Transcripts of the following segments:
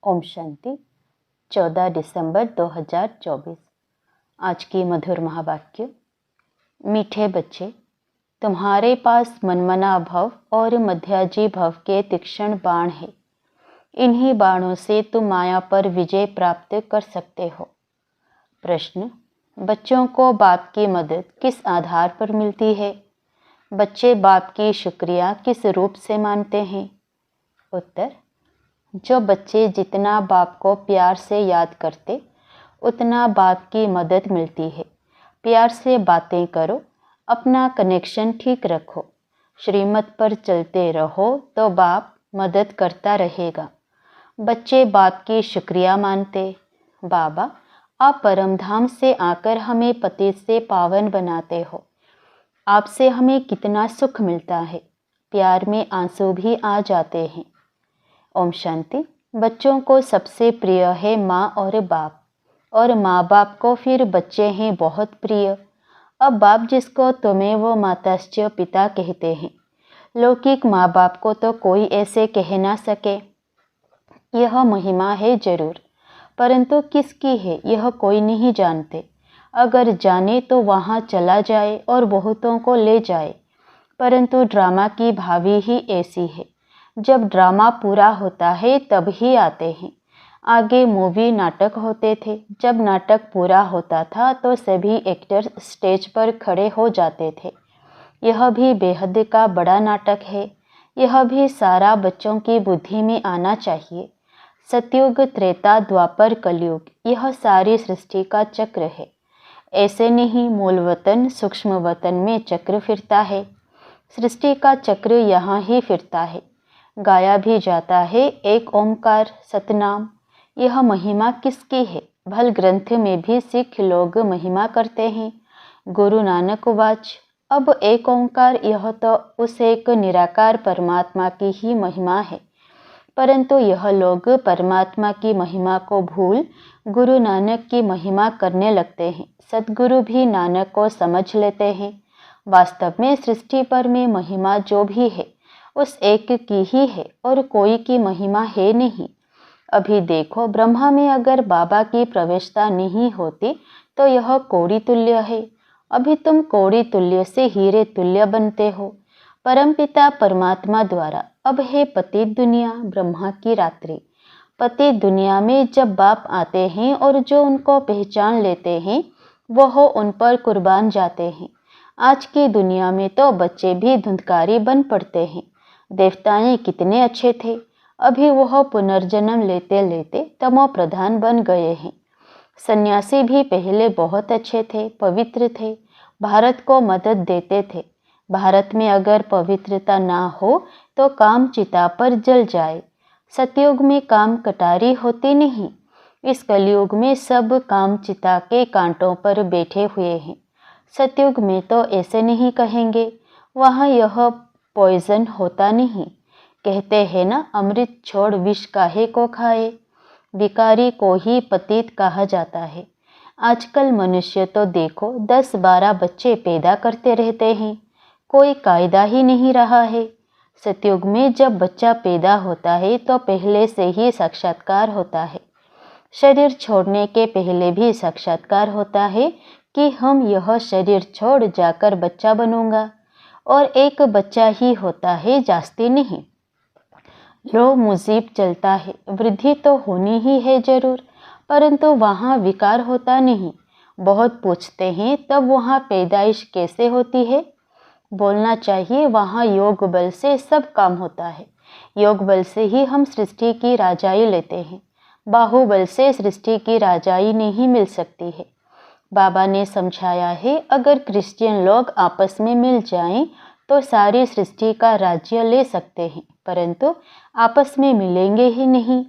ओम शांति। 14 दिसंबर 2024। आज की मधुर महावाक्य। मीठे बच्चे, तुम्हारे पास मनमना भव और मध्याजी भव के तीक्ष्ण बाण हैं। इन्हीं बाणों से तुम माया पर विजय प्राप्त कर सकते हो। प्रश्न: बच्चों को बाप की मदद किस आधार पर मिलती है? बच्चे बाप की शुक्रिया किस रूप से मानते हैं? उत्तर: जो बच्चे जितना बाप को प्यार से याद करते उतना बाप की मदद मिलती है। प्यार से बातें करो, अपना कनेक्शन ठीक रखो, श्रीमत पर चलते रहो तो बाप मदद करता रहेगा। बच्चे बाप की शुक्रिया मानते। बाबा, आप परमधाम से आकर हमें पतित से पावन बनाते हो। आपसे हमें कितना सुख मिलता है। प्यार में आंसू भी आ जाते हैं। ओम शांति। बच्चों को सबसे प्रिय है माँ और बाप, और माँ बाप को फिर बच्चे हैं बहुत प्रिय। अब बाप जिसको तुम्हें वो माताश्च पिता कहते हैं, लौकिक माँ बाप को तो कोई ऐसे कह ना सके। यह महिमा है जरूर, परंतु किसकी है यह कोई नहीं जानते। अगर जाने तो वहाँ चला जाए और बहुतों को ले जाए, परंतु ड्रामा की भावी ही ऐसी है। जब ड्रामा पूरा होता है तब ही आते हैं। आगे मूवी नाटक होते थे। जब नाटक पूरा होता था तो सभी एक्टर स्टेज पर खड़े हो जाते थे। यह भी बेहद का बड़ा नाटक है। यह भी सारा बच्चों की बुद्धि में आना चाहिए। सतयुग, त्रेता, द्वापर, कलयुग, यह सारी सृष्टि का चक्र है। ऐसे नहीं मूल वतन सूक्ष्म वतन में चक्र फिरता है। सृष्टि का चक्र यहाँ ही फिरता है। गाया भी जाता है एक ओंकार सतनाम। यह महिमा किसकी है? भल ग्रंथ में भी सिख लोग महिमा करते हैं। गुरु नानक वाच, अब एक ओंकार, यह तो उस एक निराकार परमात्मा की ही महिमा है। परंतु यह लोग परमात्मा की महिमा को भूल गुरु नानक की महिमा करने लगते हैं। सद्गुरु भी नानक को समझ लेते हैं। वास्तव में सृष्टि पर में महिमा जो भी है उस एक की ही है और कोई की महिमा है नहीं। अभी देखो, ब्रह्मा में अगर बाबा की प्रवेशता नहीं होती तो यह कौड़ी तुल्य है। अभी तुम कौड़ी तुल्य से हीरे तुल्य बनते हो। परमपिता परमात्मा द्वारा अब है पतित दुनिया ब्रह्मा की रात्रि। पतित दुनिया में जब बाप आते हैं और जो उनको पहचान लेते हैं वह उन पर कुर्बान जाते हैं। आज की दुनिया में तो बच्चे भी धुंधकारी बन पड़ते हैं। देवताएं कितने अच्छे थे, अभी वह पुनर्जन्म लेते लेते तमो प्रधान बन गए हैं। सन्यासी भी पहले बहुत अच्छे थे, पवित्र थे, भारत को मदद देते थे। भारत में अगर पवित्रता ना हो तो काम चिता पर जल जाए। सतयुग में काम कटारी होती नहीं। इस कलयुग में सब काम चिता के कांटों पर बैठे हुए हैं। सतयुग में तो ऐसे नहीं कहेंगे, वहाँ यह पॉइजन होता नहीं। कहते हैं ना, अमृत छोड़ विष काहे को खाए। विकारी को ही पतित कहा जाता है। आजकल मनुष्य तो देखो 10-12 बच्चे पैदा करते रहते हैं, कोई कायदा ही नहीं रहा है। सतयुग में जब बच्चा पैदा होता है तो पहले से ही साक्षात्कार होता है। शरीर छोड़ने के पहले भी साक्षात्कार होता है कि हम यह शरीर छोड़ जाकर बच्चा बनूंगा, और एक बच्चा ही होता है, जास्ती नहीं। लो मुजीब चलता है, वृद्धि तो होनी ही है जरूर, परंतु वहाँ विकार होता नहीं। बहुत पूछते हैं तब वहाँ पैदाइश कैसे होती है? बोलना चाहिए वहाँ योग बल से सब काम होता है। योग बल से ही हम सृष्टि की राजाई लेते हैं। बाहुबल से सृष्टि की राजाई नहीं मिल सकती है। बाबा ने समझाया है, अगर क्रिश्चियन लोग आपस में मिल जाएं तो सारी सृष्टि का राज्य ले सकते हैं, परंतु आपस में मिलेंगे ही नहीं।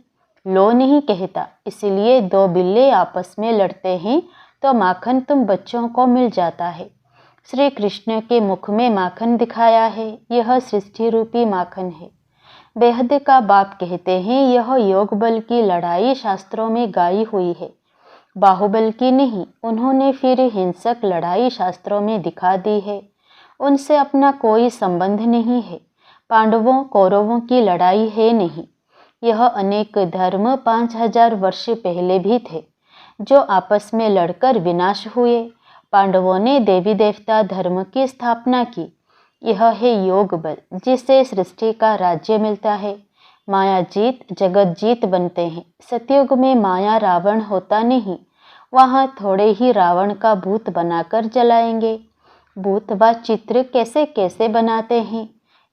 लो नहीं कहता, इसलिए 2 बिल्ले आपस में लड़ते हैं तो माखन तुम बच्चों को मिल जाता है। श्री कृष्ण के मुख में माखन दिखाया है, यह सृष्टि रूपी माखन है। बेहद का बाप कहते हैं, यह योग बल की लड़ाई शास्त्रों में गाई हुई है, बाहुबल की नहीं। उन्होंने फिर हिंसक लड़ाई शास्त्रों में दिखा दी है। उनसे अपना कोई संबंध नहीं है। पांडवों कौरवों की लड़ाई है नहीं। यह अनेक धर्म 5000 वर्ष पहले भी थे, जो आपस में लड़कर विनाश हुए। पांडवों ने देवी देवता धर्म की स्थापना की। यह है योग बल, जिससे सृष्टि का राज्य मिलता है। माया जीत जगत जीत बनते हैं। सतयुग में माया रावण होता नहीं, वहाँ थोड़े ही रावण का भूत बनाकर जलाएंगे। भूत व चित्र कैसे कैसे बनाते हैं,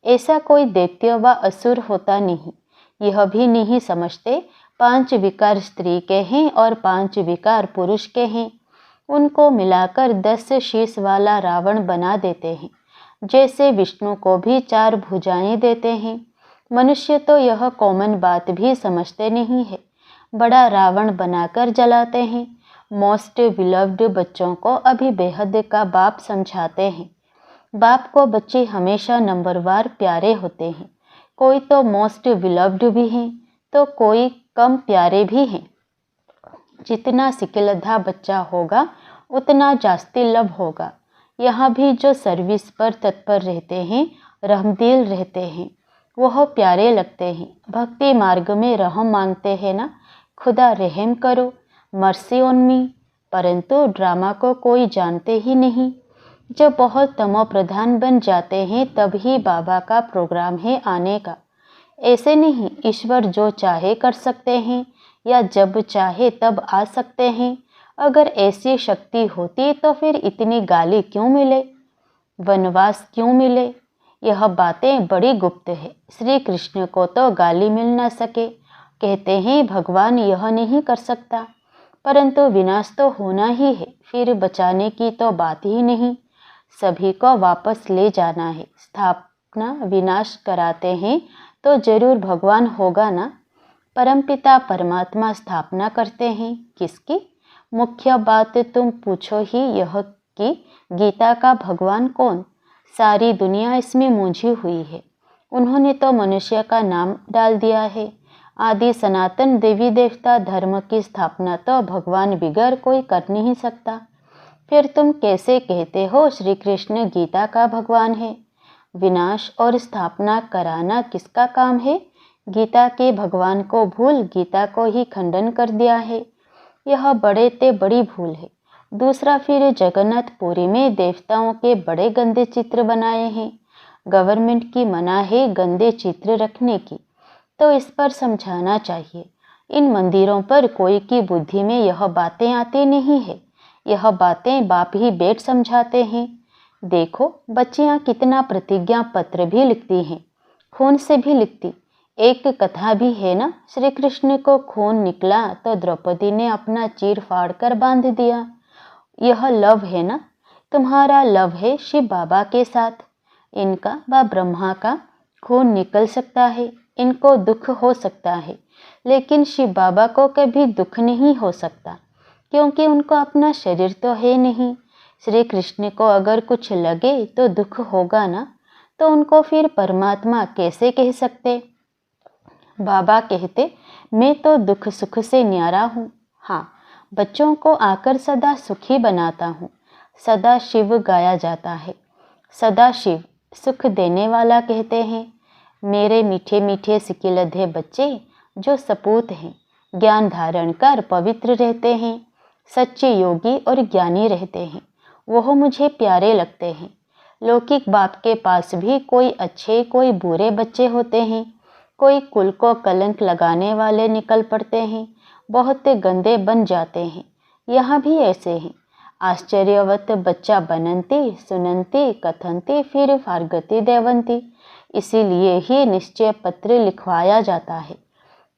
ऐसा कोई दैत्य व असुर होता नहीं। यह भी नहीं समझते 5 विकार स्त्री के हैं और 5 विकार पुरुष के हैं। उनको मिलाकर 10 शीश वाला रावण बना देते हैं, जैसे विष्णु को भी 4 भुजाएं देते हैं। मनुष्य तो यह कॉमन बात भी समझते नहीं है, बड़ा रावण बनाकर जलाते हैं। मोस्ट बिलव्ड बच्चों को अभी बेहद का बाप समझाते हैं। बाप को बच्चे हमेशा नंबरवार प्यारे होते हैं। कोई तो मोस्ट बिलव्ड भी हैं, तो कोई कम प्यारे भी हैं। जितना सिकिलधा बच्चा होगा, उतना जास्ती लव होगा। यहाँ भी जो सर्विस पर तत्पर रहते हैं, रहमदिल रहते हैं, वह प्यारे लगते हैं। भक्ति मार्ग में रहम मांगते हैं ना, खुदा रहम करो, मर्सी ऑन मी। परंतु ड्रामा को कोई जानते ही नहीं। जब बहुत तमो प्रधान बन जाते हैं, तब ही बाबा का प्रोग्राम है आने का। ऐसे नहीं, ईश्वर जो चाहे कर सकते हैं, या जब चाहे तब आ सकते हैं। अगर ऐसी शक्ति होती तो फिर इतनी गाली क्यों मिले, वनवास क्यों मिले। यह बातें बड़ी गुप्त है। श्री कृष्ण को तो गाली मिल न सके, कहते हैं भगवान यह नहीं कर सकता। परंतु विनाश तो होना ही है, फिर बचाने की तो बात ही नहीं। सभी को वापस ले जाना है। स्थापना विनाश कराते हैं तो जरूर भगवान होगा ना। परमपिता परमात्मा स्थापना करते हैं, किसकी? मुख्य बात तुम पूछो ही यह कि गीता का भगवान कौन? सारी दुनिया इसमें मूंझी हुई है। उन्होंने तो मनुष्य का नाम डाल दिया है। आदि सनातन देवी देवता धर्म की स्थापना तो भगवान बिगर कोई कर नहीं सकता। फिर तुम कैसे कहते हो श्री कृष्ण गीता का भगवान है? विनाश और स्थापना कराना किसका काम है? गीता के भगवान को भूल गीता को ही खंडन कर दिया है। यह बड़े ते बड़ी भूल है। दूसरा, फिर जगन्नाथपुरी में देवताओं के बड़े गंदे चित्र बनाए हैं। गवर्नमेंट की मना है गंदे चित्र रखने की, तो इस पर समझाना चाहिए। इन मंदिरों पर कोई की बुद्धि में यह बातें आती नहीं है। यह बातें बाप ही बेट समझाते हैं। देखो बच्चियां कितना प्रतिज्ञा पत्र भी लिखती हैं, खून से भी लिखती। एक कथा भी है ना, श्री कृष्ण को खून निकला तो द्रौपदी ने अपना चीर फाड़ कर बांध दिया। यह लव है ना, तुम्हारा लव है शिव बाबा के साथ। इनका व ब्रह्मा का खून निकल सकता है, इनको दुख हो सकता है, लेकिन शिव बाबा को कभी दुख नहीं हो सकता, क्योंकि उनको अपना शरीर तो है नहीं। श्री कृष्ण को अगर कुछ लगे तो दुख होगा ना, तो उनको फिर परमात्मा कैसे कह सकते? बाबा कहते मैं तो दुख सुख से न्यारा हूँ। हाँ, बच्चों को आकर सदा सुखी बनाता हूँ। सदा शिव गाया जाता है। सदा शिव सुख देने वाला कहते हैं। मेरे मीठे मीठे सिकिलधे बच्चे जो सपूत हैं, ज्ञान धारण कर पवित्र रहते हैं, सच्चे योगी और ज्ञानी रहते हैं, वह मुझे प्यारे लगते हैं। लौकिक बाप के पास भी कोई अच्छे कोई बुरे बच्चे होते हैं। कोई कुल को कलंक लगाने वाले निकल पड़ते हैं, बहुत गंदे बन जाते हैं। यहाँ भी ऐसे हैं। आश्चर्यवत बच्चा बनंती सुनंती कथंती फिर फार्गति देवंती। इसीलिए ही निश्चय पत्र लिखवाया जाता है,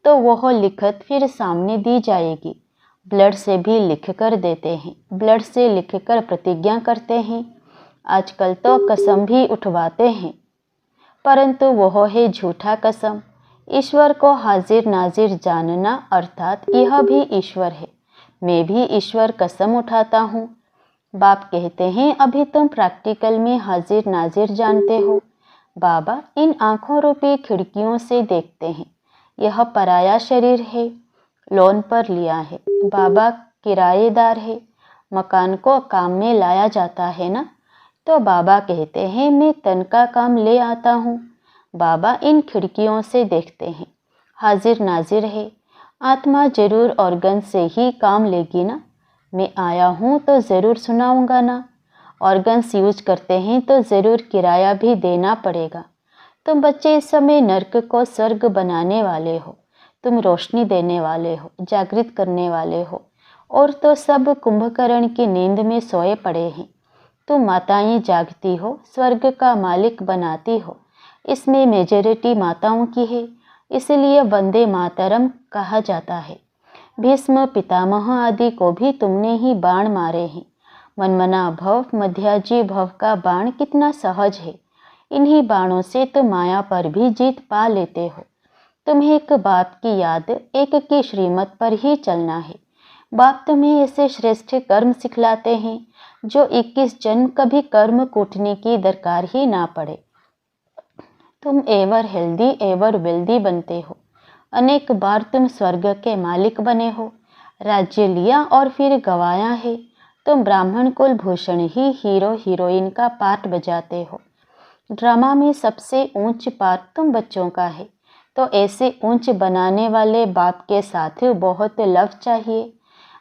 तो वह लिखत फिर सामने दी जाएगी। ब्लड से भी लिख कर देते हैं, ब्लड से लिख कर प्रतिज्ञा करते हैं। आजकल तो कसम भी उठवाते हैं, परंतु वह है झूठा कसम। ईश्वर को हाजिर नाजिर जानना अर्थात यह भी ईश्वर है। मैं भी ईश्वर कसम उठाता हूँ। बाप कहते हैं अभी तुम प्रैक्टिकल में हाजिर नाजिर जानते हो। बाबा इन आँखों रूपी खिड़कियों से देखते हैं। यह पराया शरीर है, लोन पर लिया है। बाबा किराएदार है, मकान को काम में लाया जाता है ना, तो बाबा कहते हैं मैं तन का काम ले आता हूँ। बाबा इन खिड़कियों से देखते हैं। हाजिर नाजिर है। आत्मा जरूर ऑर्गन से ही काम लेगी ना। मैं आया हूँ तो ज़रूर सुनाऊंगा ना। ऑर्गन्स यूज करते हैं तो ज़रूर किराया भी देना पड़ेगा। तुम बच्चे इस समय नर्क को स्वर्ग बनाने वाले हो। तुम रोशनी देने वाले हो, जागृत करने वाले हो। और तो सब कुंभकर्ण की नींद में सोए पड़े हैं। तुम माताएं जागती हो, स्वर्ग का मालिक बनाती हो। इसमें मेजॉरिटी माताओं की है, इसलिए वंदे मातरम कहा जाता है। भीष्म पितामह आदि को भी तुमने ही बाण मारे हैं। मनमना भव, मध्याजी भव का बाण कितना सहज है। इन्हीं बाणों से तुम माया पर भी जीत पा लेते हो। तुम्हें एक बाप की याद, एक की श्रीमत पर ही चलना है। बाप तुम्हें ऐसे श्रेष्ठ कर्म सिखलाते हैं जो 21 जन्म कभी कर्म कूटने की दरकार ही ना पड़े। तुम एवर हेल्दी एवर वेल्दी बनते हो। अनेक बार तुम स्वर्ग के मालिक बने हो, राज्य लिया और फिर गवाया है। तुम ब्राह्मण कुल भूषण ही हीरो हीरोइन का पार्ट बजाते हो। ड्रामा में सबसे ऊंच पार्ट तुम बच्चों का है, तो ऐसे ऊंच बनाने वाले बाप के साथ बहुत लव चाहिए।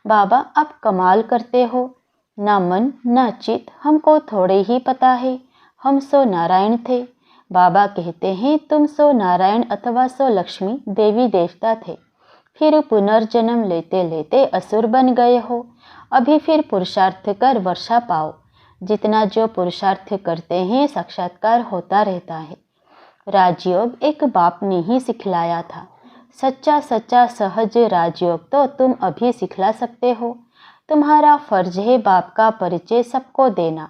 बाबा आप कमाल करते हो। ना मन ना चित हमको थोड़े ही पता है। हम सो नारायण थे। बाबा कहते हैं तुम सो नारायण अथवा सो लक्ष्मी देवी देवता थे। फिर पुनर्जन्म लेते लेते असुर बन गए हो। अभी फिर पुरुषार्थ कर वर्षा पाओ। जितना जो पुरुषार्थ करते हैं साक्षात्कार होता रहता है। राजयोग एक बाप ने ही सिखलाया था। सच्चा सच्चा सहज राजयोग तो तुम अभी सिखला सकते हो। तुम्हारा फर्ज है बाप का परिचय सबको देना।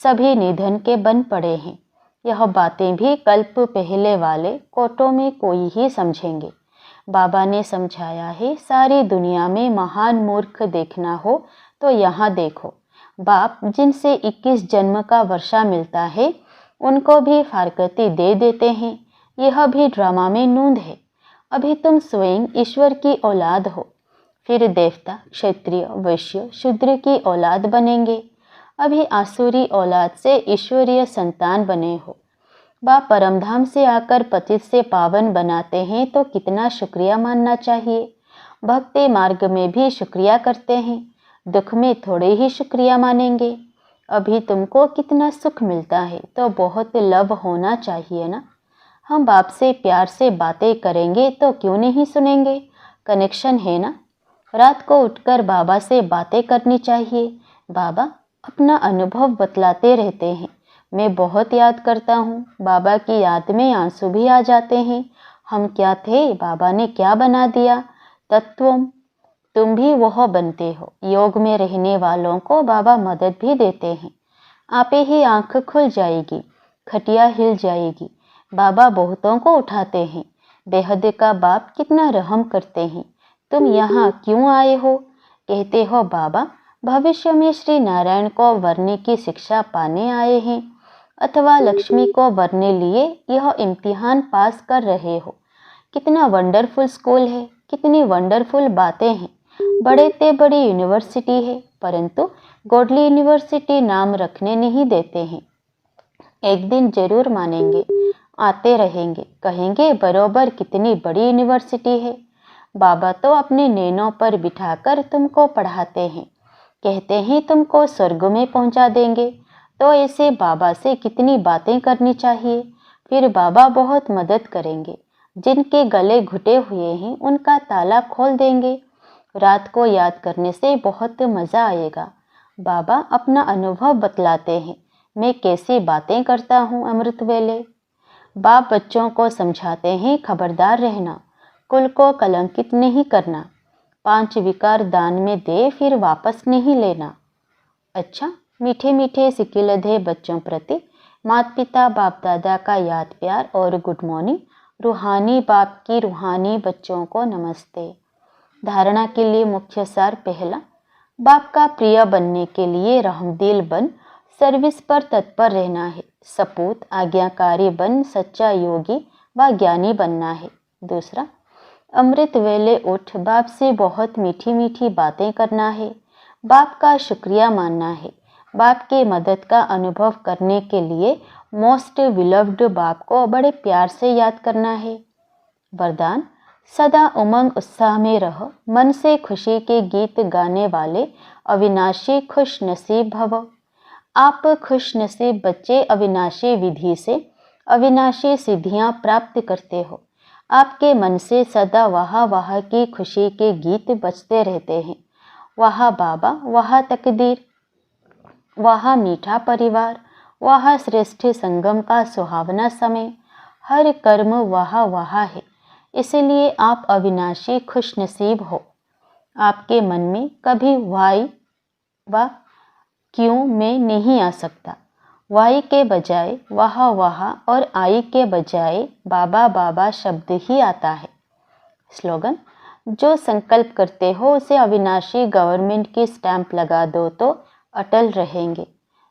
सभी निधन के बन पड़े हैं। यह बातें भी कल्प पहले वाले कोटों में कोई ही समझेंगे। बाबा ने समझाया है, सारी दुनिया में महान मूर्ख देखना हो तो यहाँ देखो। बाप जिनसे 21 जन्म का वर्षा मिलता है उनको भी फारकती दे देते हैं। यह भी ड्रामा में नूंद है। अभी तुम स्वयं ईश्वर की औलाद हो, फिर देवता, क्षत्रिय, वैश्य, शूद्र की औलाद बनेंगे। अभी आसुरी औलाद से ईश्वरीय संतान बने हो। बाप परमधाम से आकर पतित से पावन बनाते हैं तो कितना शुक्रिया मानना चाहिए। भक्ति मार्ग में भी शुक्रिया करते हैं, दुख में थोड़े ही शुक्रिया मानेंगे। अभी तुमको कितना सुख मिलता है तो बहुत लव होना चाहिए ना। हम बाप से प्यार से बातें करेंगे तो क्यों नहीं सुनेंगे। कनेक्शन है ना। रात को उठकर बाबा से बातें करनी चाहिए। बाबा अपना अनुभव बतलाते रहते हैं। मैं बहुत याद करता हूँ। बाबा की याद में आंसू भी आ जाते हैं। हम क्या थे, बाबा ने क्या बना दिया। तत्वम, तुम भी वह बनते हो। योग में रहने वालों को बाबा मदद भी देते हैं। आपे ही आंख खुल जाएगी, खटिया हिल जाएगी। बाबा बहुतों को उठाते हैं। बेहद का बाप कितना रहम करते हैं। तुम यहाँ क्यों आए हो। कहते हो बाबा भविष्य में श्री नारायण को वरने की शिक्षा पाने आए हैं, अथवा लक्ष्मी को वरने लिए यह इम्तिहान पास कर रहे हो। कितना वंडरफुल स्कूल है, कितनी वंडरफुल बातें हैं। बड़े ते बड़ी यूनिवर्सिटी है, परंतु गॉडली यूनिवर्सिटी नाम रखने नहीं देते हैं। एक दिन जरूर मानेंगे, आते रहेंगे, कहेंगे बरोबर कितनी बड़ी यूनिवर्सिटी है। बाबा तो अपने नैनों पर बिठाकर तुमको पढ़ाते हैं, कहते हैं तुमको स्वर्ग में पहुंचा देंगे। तो ऐसे बाबा से कितनी बातें करनी चाहिए। फिर बाबा बहुत मदद करेंगे। जिनके गले घुटे हुए हैं उनका ताला खोल देंगे। रात को याद करने से बहुत मज़ा आएगा। बाबा अपना अनुभव बतलाते हैं। मैं कैसी बातें करता हूँ अमृत वेले। बाप बच्चों को समझाते हैं, खबरदार रहना, कुल को कलंकित नहीं करना। 5 विकार दान में दे, फिर वापस नहीं लेना। अच्छा, मीठे मीठे सिकिलधे बच्चों प्रति माता पिता बाप दादा का याद प्यार और गुड मॉर्निंग। रूहानी बाप की रूहानी बच्चों को नमस्ते। धारणा के लिए मुख्य सार पहला, बाप का प्रिय बनने के लिए रहमदिल बन सर्विस पर तत्पर रहना है। सपूत आज्ञाकारी बन सच्चा योगी व ज्ञानी बनना है। दूसरा, अमृत वेले उठ बाप से बहुत मीठी मीठी बातें करना है। बाप का शुक्रिया मानना है। बाप के मदद का अनुभव करने के लिए मोस्ट विलव्ड बाप को बड़े प्यार से याद करना है। वरदान, सदा उमंग उत्साह में रहो, मन से खुशी के गीत गाने वाले अविनाशी खुश नसीब भवो। आप खुश नसीब बच्चे अविनाशी विधि से अविनाशी सिद्धियां प्राप्त करते हो। आपके मन से सदा वाह वाह की खुशी के गीत बजते रहते हैं। वाह बाबा, वाह तकदीर, वाह मीठा परिवार, वाह श्रेष्ठ संगम का सुहावना समय। हर कर्म वाह वाह है, इसलिए आप अविनाशी खुश नसीब हो। आपके मन में कभी वाई व क्यों में नहीं आ सकता। वाई के बजाय वाह वाह और आई के बजाय बाबा बाबा शब्द ही आता है। स्लोगन: जो संकल्प करते हो उसे अविनाशी गवर्नमेंट की स्टैंप लगा दो तो अटल रहेंगे।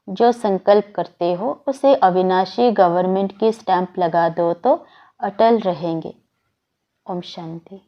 जो संकल्प करते हो उसे अविनाशी गवर्नमेंट की स्टैंप लगा दो तो अटल रहेंगे। ओम शांति।